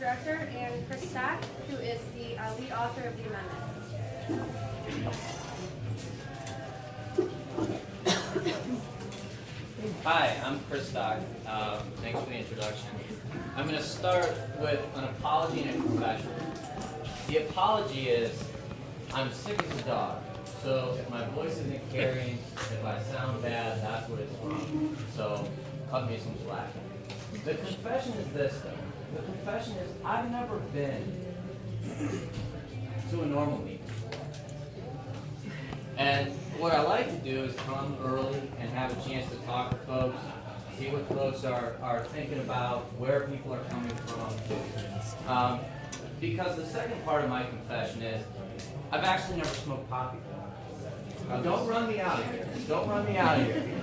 Director, and Chris Stack, who is the lead author of the amendment. Hi, I'm Chris Stock. Thanks for the introduction. I'm going to start with an apology and a confession. The apology is I'm sick as a dog, so if my voice isn't carrying, if I sound bad, that's what it's from. So cut me some slack. The confession is this, though. The confession is I've never been to a normal meeting. And what I like to do is come early and have a chance to talk to folks, see what folks are thinking about, where people are coming from. Because the second part of my confession is I've actually never smoked pot before. Now don't run me out of here. Don't run me out of here.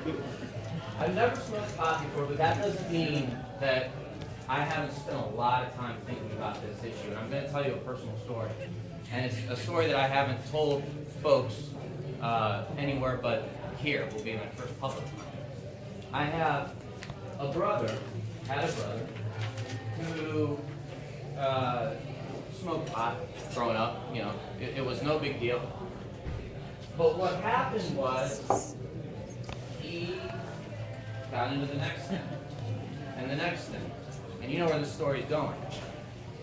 I've never smoked pot before, but that doesn't mean that I haven't spent a lot of time thinking about this issue. And I'm going to tell you a personal story. And it's a story that I haven't told folks anywhere but here. Will be my first public one. I have a brother, who smoked pot growing up. You know, it was no big deal. But what happened was he got into the next thing, and the next thing, and you know where the story's going.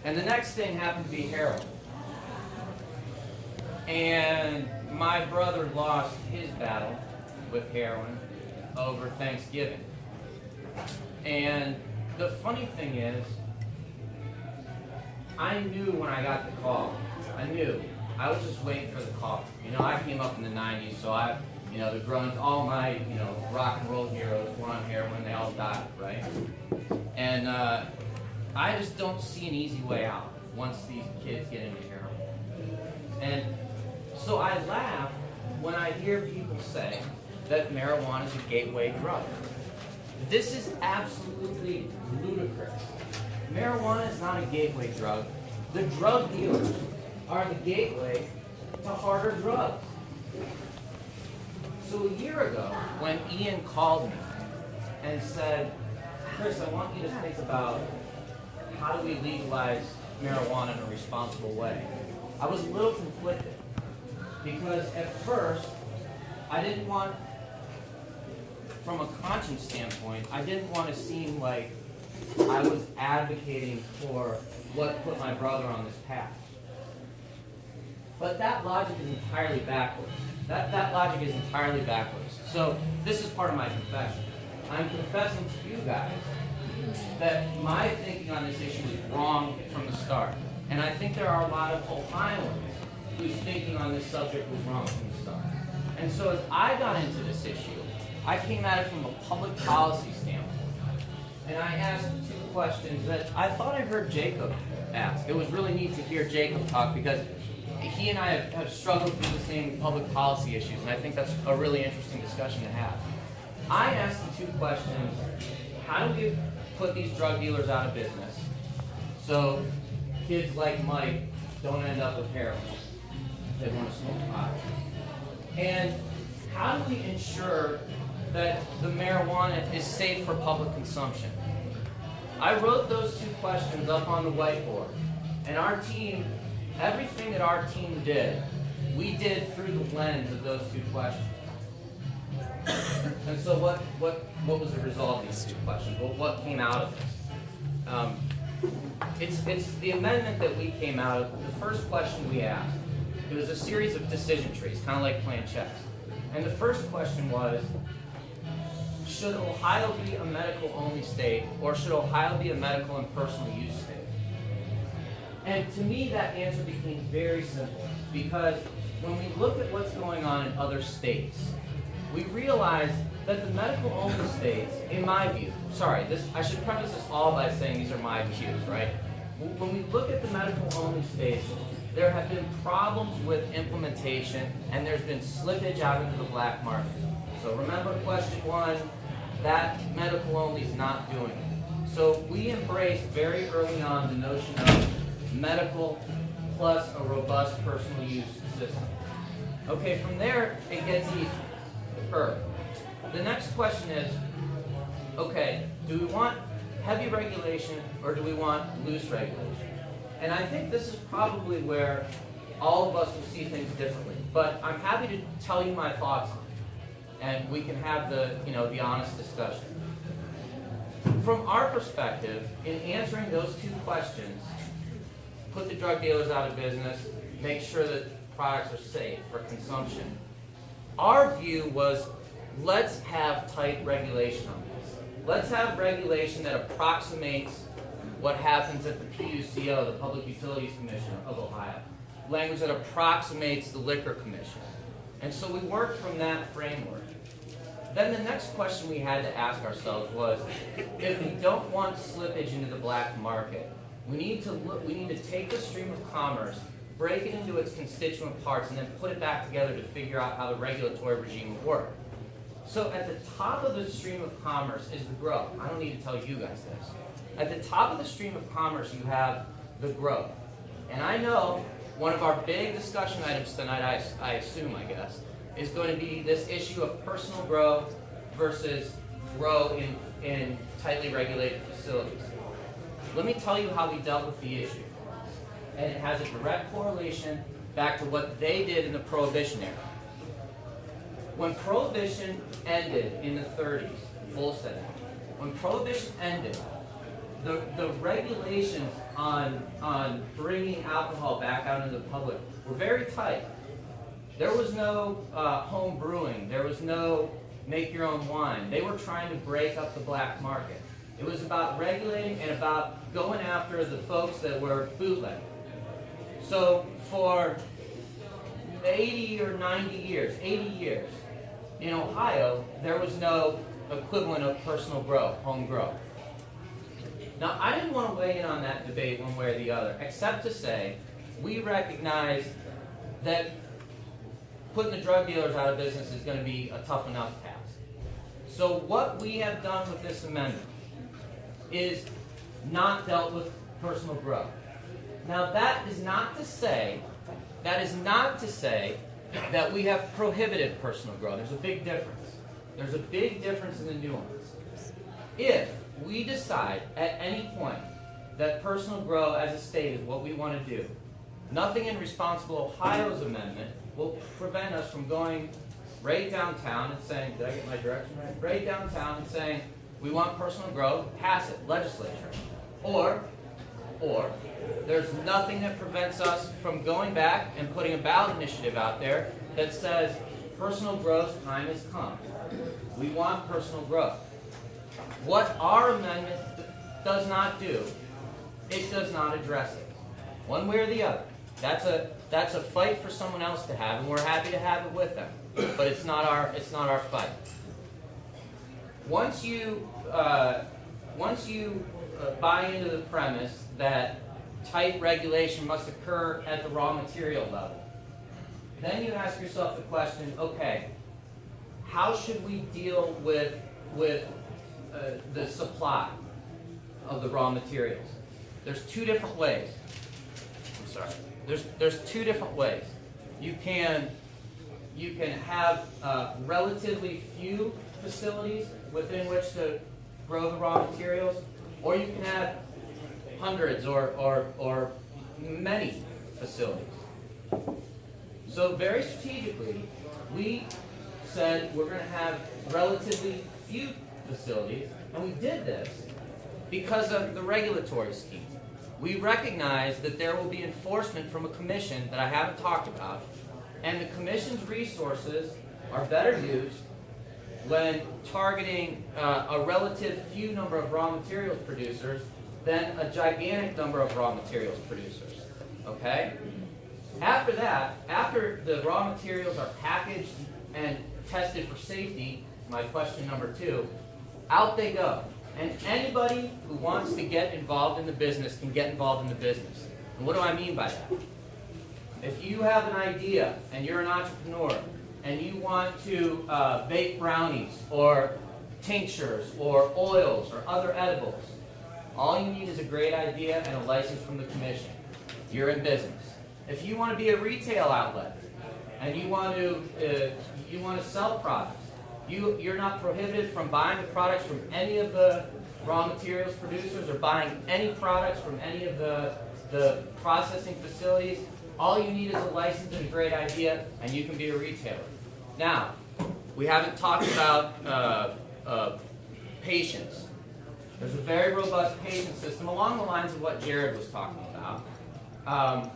And the next thing happened to be heroin. And my brother lost his battle with heroin over Thanksgiving. And the funny thing is, I knew when I got the call. I knew. I was just waiting for the call. You know, I came up in the 90s, so the grunge, all my, rock and roll heroes were on heroin, they all died, right? And I just don't see an easy way out once these kids get into heroin. And so I laugh when I hear people say that marijuana is a gateway drug. This is absolutely ludicrous. Marijuana is not a gateway drug. The drug dealers are the gateway to harder drugs. So a year ago, when Ian called me and said, Chris, I want you to think about how do we legalize marijuana in a responsible way, I was a little conflicted. Because at first, I didn't want, from a conscience standpoint, I didn't want to seem like I was advocating for what put my brother on this path. But that logic is entirely backwards. That logic is entirely backwards. So this is part of my confession. I'm confessing to you guys that my thinking on this issue is wrong from the start. And I think there are a lot of Ohioans whose thinking on this subject was wrong from the start. And so as I got into this issue, I came at it from a public policy standpoint. And I asked two questions that I thought I heard Jacob ask. It was really neat to hear Jacob talk because he and I have struggled through the same public policy issues, and I think that's a really interesting discussion to have. I asked the two questions: how do we put these drug dealers out of business so kids like Mike don't end up with heroin if they want to smoke pot? And how do we ensure that the marijuana is safe for public consumption? I wrote those two questions up on the whiteboard, and our team, everything that our team did, we did through the lens of those two questions. And so what was the result of these two questions? Well, what came out of this? It's the amendment that we came out of. The first question we asked, it was a series of decision trees, kind of like playing chess. And the first question was, should Ohio be a medical-only state, or should Ohio be a medical and personal use state? And to me, that answer became very simple, because when we look at what's going on in other states, we realize that the medical-only states, in my view, I should preface this all by saying these are my views, right? When we look at the medical-only states, there have been problems with implementation, and there's been slippage out into the black market. So remember question one, that medical-only is not doing it. So we embraced very early on the notion of medical plus a robust personal use system. Okay, from there, it gets easier. The next question is, okay, do we want heavy regulation or do we want loose regulation? And I think this is probably where all of us will see things differently. But I'm happy to tell you my thoughts on it, and we can have the honest discussion. From our perspective, in answering those two questions, put the drug dealers out of business, make sure that products are safe for consumption, our view was, let's have tight regulation on this. Let's have regulation that approximates what happens at the PUCO, the Public Utilities Commission of Ohio. Language that approximates the Liquor Commission. And so we worked from that framework. Then the next question we had to ask ourselves was, if we don't want slippage into the black market, we need to take the stream of commerce, break it into its constituent parts, and then put it back together to figure out how the regulatory regime would work. So at the top of the stream of commerce is the growth. I don't need to tell you guys this. At the top of the stream of commerce, you have the growth. And I know one of our big discussion items tonight, I assume, I guess, is going to be this issue of personal grow versus grow in tightly regulated facilities. Let me tell you how we dealt with the issue. And it has a direct correlation back to what they did in the Prohibition era. When Prohibition ended in the 30s, Volstead Act, when Prohibition ended, the regulations on bringing alcohol back out into the public were very tight. There was no home brewing. There was no make your own wine. They were trying to break up the black market. It was about regulating and about going after the folks that were bootlegging. So for 80 or 90 years, 80 years, in Ohio, there was no equivalent of personal grow, home grow. Now, I didn't want to weigh in on that debate one way or the other, except to say we recognize that putting the drug dealers out of business is going to be a tough enough task. So what we have done with this amendment is not dealt with personal growth. Now that is not to say that we have prohibited personal growth. There's a big difference. There's a big difference in the nuance. If we decide at any point that personal grow as a state is what we want to do, nothing in Responsible Ohio's amendment will prevent us from going right downtown and saying, did I get my direction right? Right downtown and saying, we want personal grow, pass it, legislature. Or there's nothing that prevents us from going back and putting a ballot initiative out there that says, personal grow's time has come. We want personal growth. What our amendment does not do, it does not address it. One way or the other. That's a fight for someone else to have, and we're happy to have it with them. But it's not our fight. Once you buy into the premise that tight regulation must occur at the raw material level, then you ask yourself the question: okay, how should we deal with the supply of the raw materials? There's two different ways. I'm sorry. There's two different ways. You can have relatively few facilities within which to grow the raw materials, or you can have hundreds or many facilities. So very strategically, we said we're going to have relatively few facilities, and we did this because of the regulatory scheme. We recognize that there will be enforcement from a commission that I haven't talked about, and the commission's resources are better used when targeting a relative few number of raw materials producers than a gigantic number of raw materials producers. Okay? After that, after the raw materials are packaged and tested for safety, my question number 2, out they go. And anybody who wants to get involved in the business can get involved in the business. And what do I mean by that? If you have an idea and you're an entrepreneur and you want to bake brownies or tinctures or oils or other edibles, all you need is a great idea and a license from the commission. You're in business. If you want to be a retail outlet and you want to sell products, you're not prohibited from buying the products from any of the raw materials producers or buying any products from any of the processing facilities, all you need is a license and a great idea, and you can be a retailer. Now, we haven't talked about patients. There's a very robust patient system along the lines of what Jared was talking about.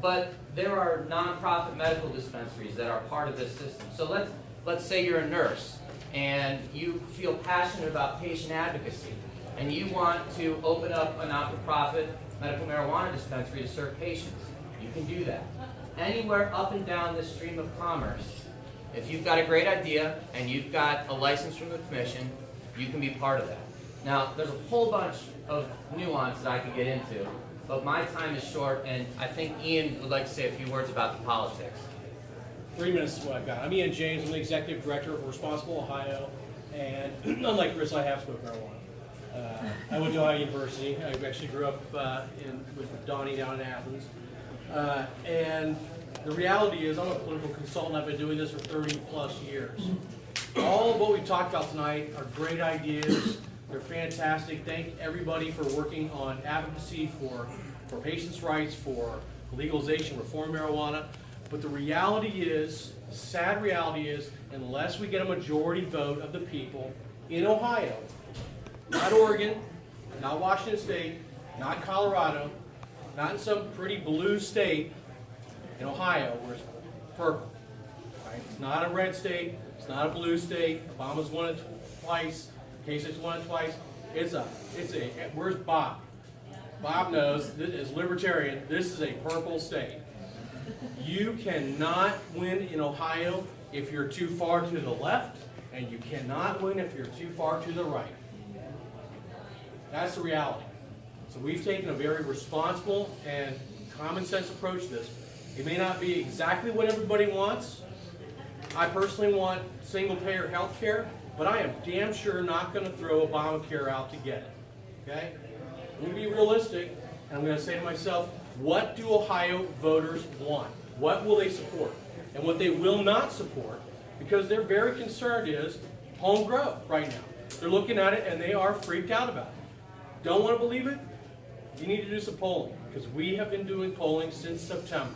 But there are nonprofit medical dispensaries that are part of this system. So let's say you're a nurse and you feel passionate about patient advocacy and you want to open up a not-for-profit medical marijuana dispensary to serve patients. You can do that. Anywhere up and down this stream of commerce, if you've got a great idea and you've got a license from the commission, you can be part of that. Now, there's a whole bunch of nuance that I could get into, but my time is short, and I think Ian would like to say a few words about the politics. 3 minutes is what I've got. I'm Ian James. I'm the executive director of Responsible Ohio, and unlike Chris, I have smoked marijuana. I went to Ohio University. I actually grew up with Donnie down in Athens. And the reality is, I'm a political consultant. I've been doing this for 30 plus years. All of what we talked about tonight are great ideas. They're fantastic. Thank everybody for working on advocacy for patients' rights, for legalization, reform marijuana. But the reality is, the sad reality is, unless we get a majority vote of the people in Ohio, not Oregon, not Washington State, not Colorado, not in some pretty blue state, in Ohio, where it's purple. Right? It's not a red state. It's not a blue state. Obama's won it twice. K6 won it twice. Where's Bob? Bob knows, as libertarian, this is a purple state. You cannot win in Ohio if you're too far to the left, and you cannot win if you're too far to the right. That's the reality. So we've taken a very responsible and common sense approach to this. It may not be exactly what everybody wants. I personally want single-payer health care, but I am damn sure not going to throw Obamacare out to get it. Okay? I'm going to be realistic, and I'm going to say to myself, what do Ohio voters want? What will they support? And what they will not support, because they're very concerned, is home grow right now. They're looking at it, and they are freaked out about it. Don't want to believe it? You need to do some polling, because we have been doing polling since September.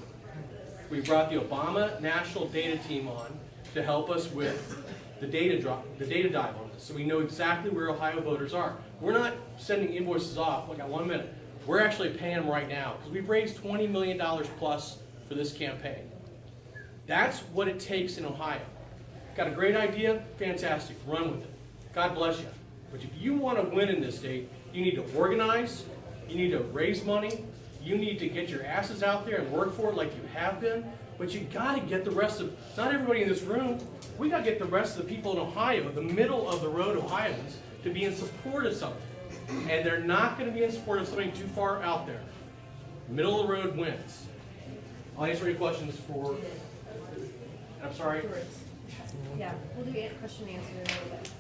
We brought the Obama National Data Team on to help us with the data dive on this, so we know exactly where Ohio voters are. We're not sending invoices off. I got 1 minute. We're actually paying them right now because we've raised $20 million plus for this campaign. That's what it takes in Ohio. Got a great idea? Fantastic. Run with it. God bless you. But if you want to win in this state, you need to organize. You need to raise money. You need to get your asses out there and work for it like you have been. But you got to get the rest of, not everybody in this room, we got to get the rest of the people in Ohio, the middle of the road Ohioans, to be in support of something. And they're not going to be in support of something too far out there. Middle of the road wins. I'll answer any questions for, I'm sorry. Yeah, we'll do question and answer in a little bit.